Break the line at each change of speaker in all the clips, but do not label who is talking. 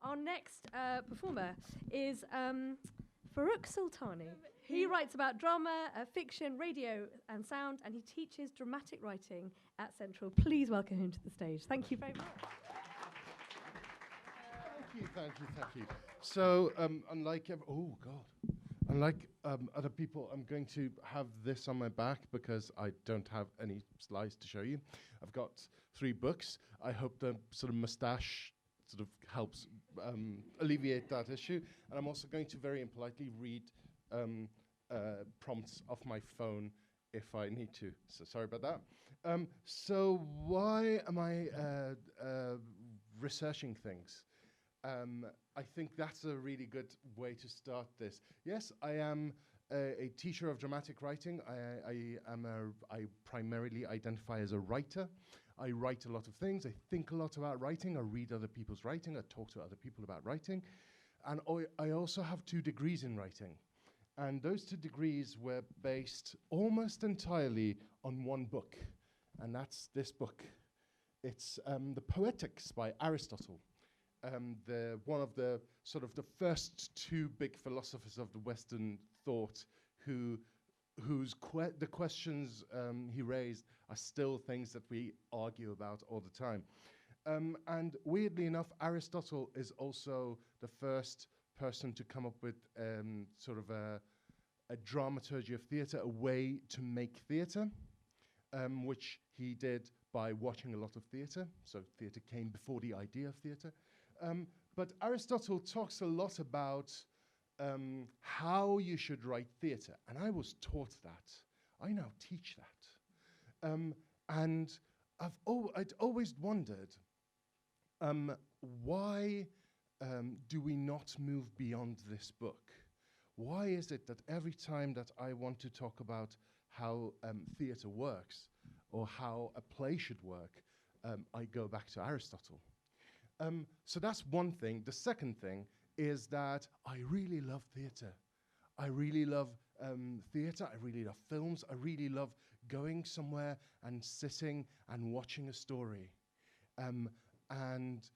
our next performer is Farokh Soltani. He writes about drama, fiction, radio and sound, and he teaches dramatic writing at Central. Please welcome him to the stage. Thank you very much.
Thank you. So, unlike other people, I'm going to have this on my back because I don't have any slides to show you. I've got 3 books. I hope the sort of moustache sort of helps alleviate that issue. And I'm also going to very impolitely read prompts off my phone if I need to. So sorry about that. So why am I researching things? I think that's a really good way to start this. Yes, I am a teacher of dramatic writing. I primarily identify as a writer. I write a lot of things. I think a lot about writing. I read other people's writing. I talk to other people about writing. And I also have 2 degrees in writing. And those 2 degrees were based almost entirely on one book. And that's this book. It's The Poetics by Aristotle. One of the sort of the first 2 big philosophers of the Western thought the questions he raised are still things that we argue about all the time. And weirdly enough, Aristotle is also the first person to come up with sort of a dramaturgy of theatre, a way to make theatre, which he did by watching a lot of theatre. So theatre came before the idea of theatre. But Aristotle talks a lot about how you should write theatre. And I was taught that. I now teach that. And I'd always wondered, why do we not move beyond this book? Why is it that every time that I want to talk about how theatre works or how a play should work, I go back to Aristotle? So that's one thing. The second thing is that I really love theatre. I really love theatre. I really love films. I really love going somewhere and sitting and watching a story, and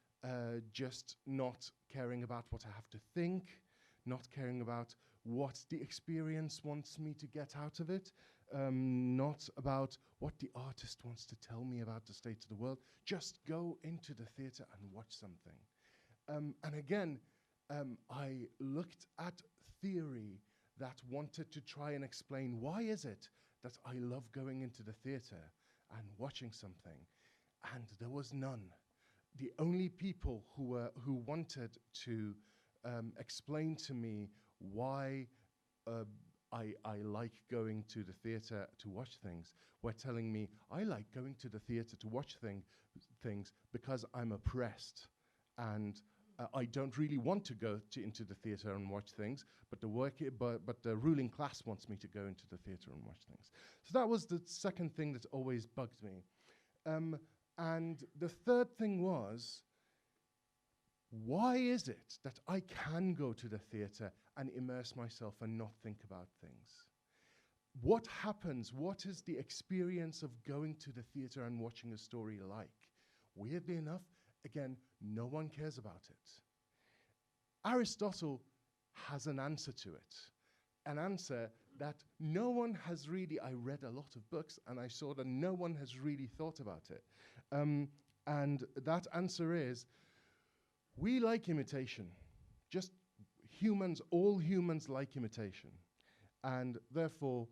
just not caring about what I have to think, not caring about what the experience wants me to get out of it, not about what the artist wants to tell me about the state of the world. Just go into the theatre and watch something. And again, I looked at theory that wanted to try and explain why is it that I love going into the theatre and watching something, and there was none. The only people who wanted to explain to me why I like going to the theatre to watch things were telling me I like going to the theatre to watch things because I'm oppressed, and I don't really want to go into the theatre and watch things, but the ruling class wants me to go into the theatre and watch things. So that was the second thing that always bugged me. And the third thing was, why is it that I can go to the theatre and immerse myself and not think about things? What happens? What is the experience of going to the theatre and watching a story like? Weirdly enough, again, no one cares about it. Aristotle has an answer to it, an answer that no one has really. I read a lot of books and I saw that no one has really thought about it. And that answer is, we like imitation. Just humans, all humans like imitation. And therefore,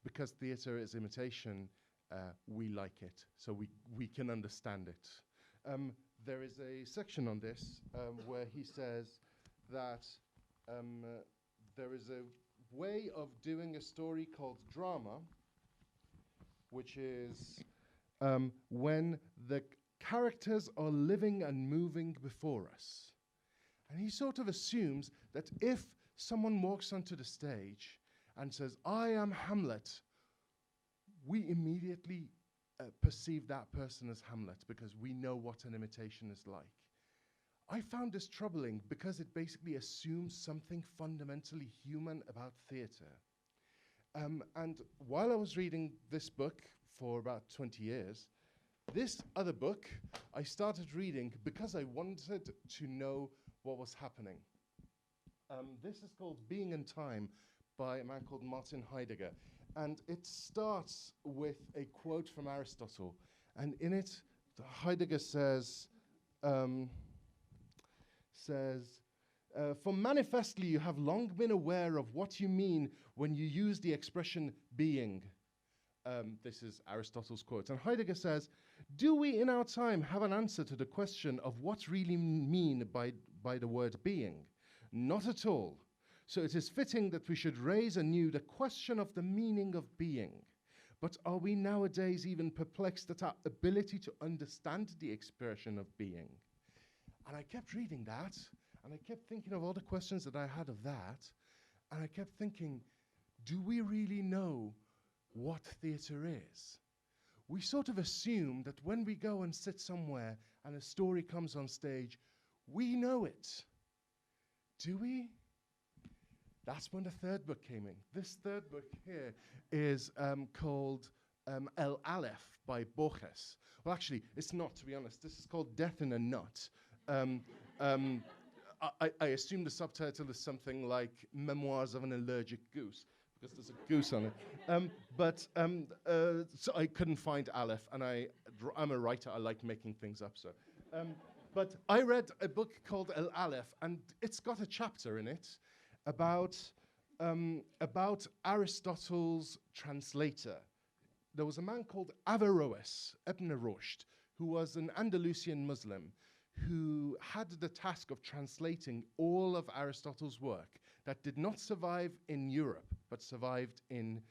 because theatre is imitation, we like it, so we can understand it. There is a section on this where he says that there is a way of doing a story called drama, which is when the characters are living and moving before us. And he sort of assumes that if someone walks onto the stage and says, "I am Hamlet," we immediately perceive that person as Hamlet because we know what an imitation is like. I found this troubling because it basically assumes something fundamentally human about theatre. And while I was reading this book for about 20 years, This other book I started reading because I wanted to know what was happening. This is called Being in Time by a man called Martin Heidegger. And it starts with a quote from Aristotle. And in it, Heidegger says, for manifestly you have long been aware of what you mean when you use the expression being. This is Aristotle's quote. And Heidegger says, do we in our time have an answer to the question of what really mean by the word being? Not at all. So it is fitting that we should raise anew the question of the meaning of being. But are we nowadays even perplexed at our ability to understand the expression of being? And I kept reading that, and I kept thinking of all the questions that I had of that, and I kept thinking, do we really know what theatre is? We sort of assume that when we go and sit somewhere and a story comes on stage, we know it. Do we? That's when the third book came in. This third book here is called El Aleph by Borges. Well, actually, it's not, to be honest. This is called Death in a Nut. I assume the subtitle is something like Memoirs of an Allergic Goose, because there's a goose on it. So I couldn't find Aleph, and I'm a writer. I like making things up. So, but I read a book called El Aleph, and it's got a chapter in it about Aristotle's translator. There was a man called Averroes ibn Rushd, who was an Andalusian Muslim, who had the task of translating all of Aristotle's work that did not survive in Europe, but survived in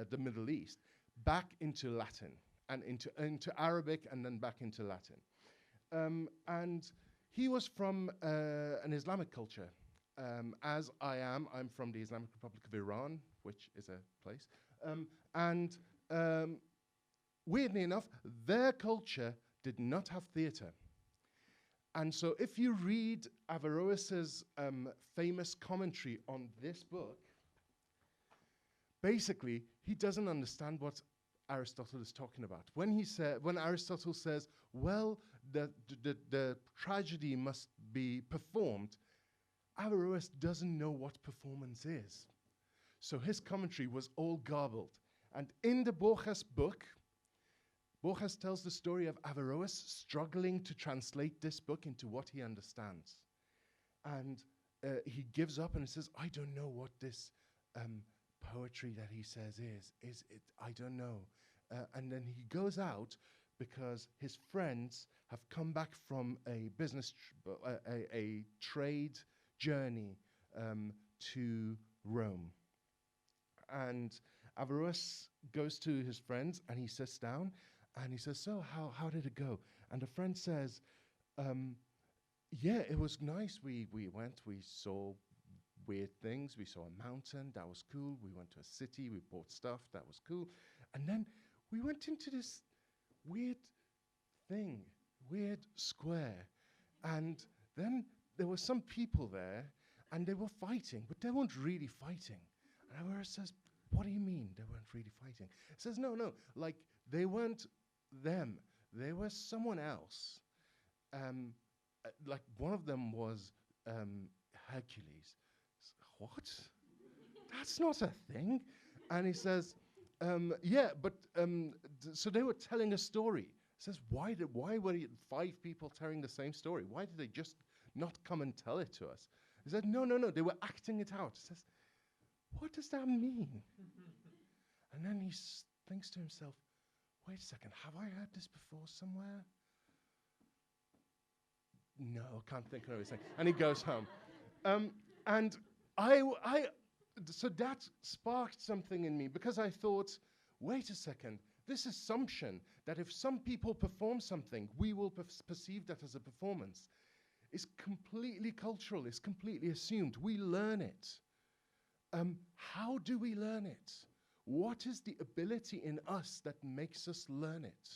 the Middle East, back into Latin, and into Arabic, and then back into Latin. And he was from an Islamic culture, as I am. I'm from the Islamic Republic of Iran, which is a place. And weirdly enough, their culture did not have theatre. And so if you read Averroes's famous commentary on this book, basically, he doesn't understand what Aristotle is talking about. When Aristotle says, well, the tragedy must be performed, Averroes doesn't know what performance is. So his commentary was all garbled. And in the Borges book, Borges tells the story of Averroes struggling to translate this book into what he understands. And he gives up and he says, I don't know what this poetry that he says is. I don't know. And then he goes out because his friends have come back from a a trade journey to Rome. And Averroes goes to his friends and he sits down and he says, so how did it go? And the friend says, yeah, it was nice. We went, we saw weird things. We saw a mountain, that was cool. We went to a city, we bought stuff, that was cool. And then we went into this weird thing, weird square. And then there were some people there and they were fighting, but they weren't really fighting. And Averroes says, what do you mean they weren't really fighting? He says, no, like they weren't them. They were someone else. Like one of them was Hercules. What? That's not a thing. And he says, yeah, but so they were telling a story. He says, why were 5 people telling the same story? Why did they just not come and tell it to us? He said, no, they were acting it out. He says, what does that mean? And then he thinks to himself, wait a second, have I heard this before somewhere? No, can't think of anything. And he goes home. And so that sparked something in me because I thought, wait a second, this assumption that if some people perform something, we will perceive that as a performance is completely cultural, is completely assumed. We learn it. How do we learn it? What is the ability in us that makes us learn it?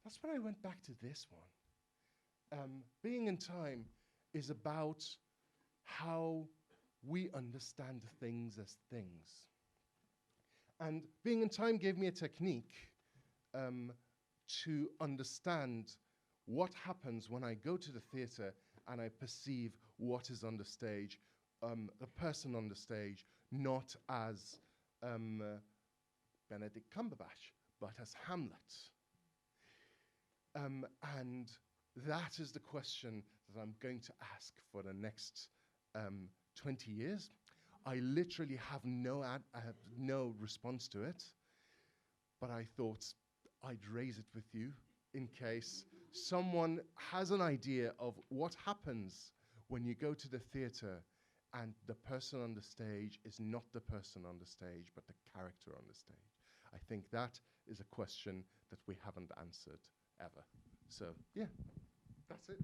That's when I went back to this one. Being in Time is about how we understand things as things. And Being in Time gave me a technique to understand what happens when I go to the theatre and I perceive what is on the stage, the person on the stage, not as Benedict Cumberbatch, but as Hamlet. And that is the question that I'm going to ask for the next 20 years. I literally have no response to it, but I thought I'd raise it with you in case someone has an idea of what happens when you go to the theatre and the person on the stage is not the person on the stage, but the character on the stage. I think that is a question that we haven't answered ever. So, yeah, that's it.